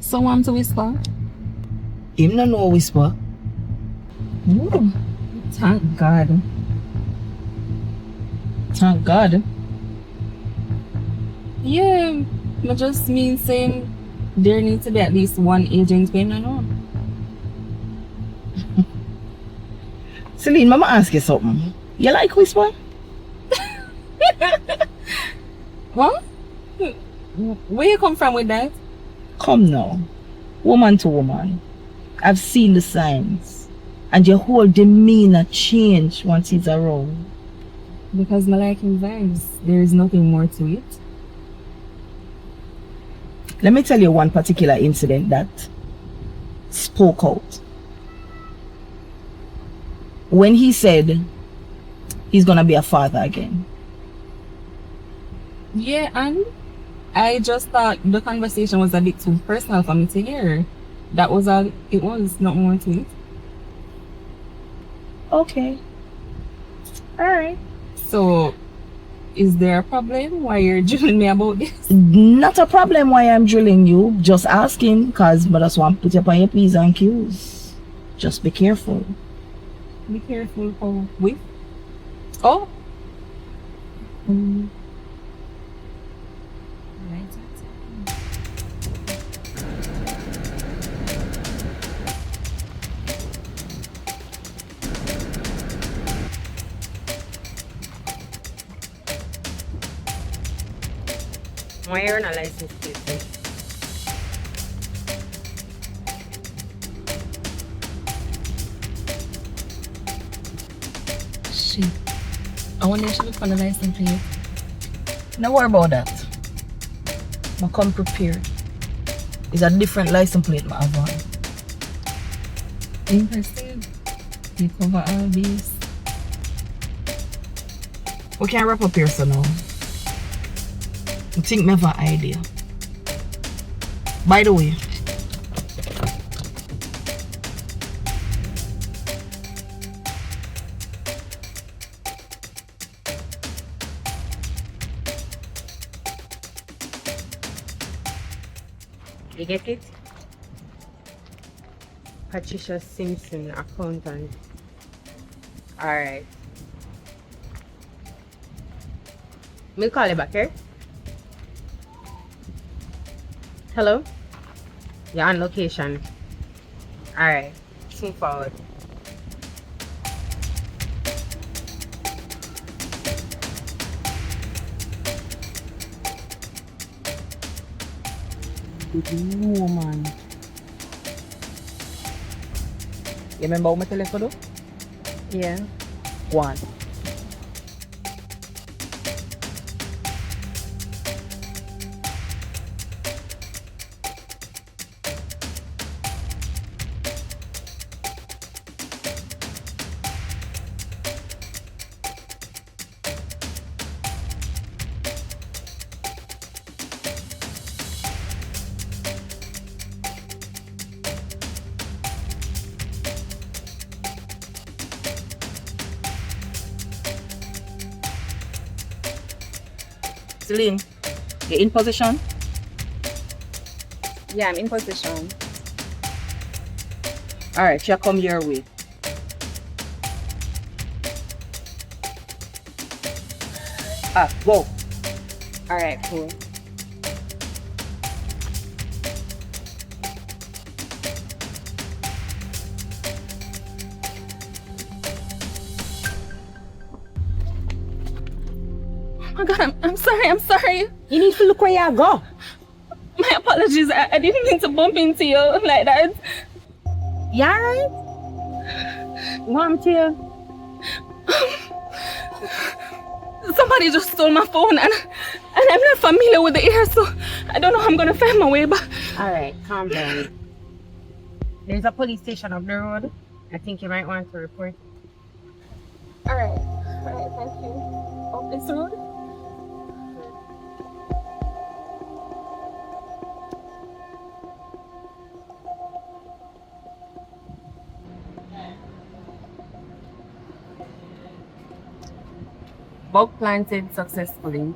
So want to whisper? Him no know whisper. Ooh, thank God. Thank God. Yeah, I just mean saying there needs to be at least one agent going on. Celine, mama ask you something. You like whisper? What? Where you come from with that? Come now. Woman to woman. I've seen the signs. And your whole demeanor change once he's around. Because I like him vibes. There is nothing more to it. Let me tell you one particular incident that spoke out. When he said he's gonna be a father again. Yeah, and I just thought the conversation was a bit too personal for me to hear. That was all it was, not more to it. Okay. Alright. So, is there a problem why you're drilling me about this? Not a problem why I'm drilling you. Just asking, cause I just want to put you up on your P's and Q's. Just be careful. Be careful how with. Oh. Why you're not licensed plate? Shit. I wonder if she look for the license plate. Don't worry about that. I come prepared. It's a different license plate I have on. Interesting. You cover all these. We can wrap up here so now. I think I have an idea. By the way, You get it? Patricia Simpson, accountant. Alright. We'll call you back here. Hello? You're on location. Alright. Move forward. no man. You remember what I tell you to do? Yeah. One. Celine, you in position? Yeah, I'm in position. Alright, she'll come your way. Go. Alright, cool. Oh my God, I'm sorry. You need to look where you go. My apologies. I didn't mean to bump into you like that. You alright? Want to? Somebody just stole my phone and I'm not familiar with the area, so I don't know how I'm gonna find my way back. Alright, calm down. There's a police station up the road. I think you might want to report. Alright, thank you. Up this road? Bug planted successfully.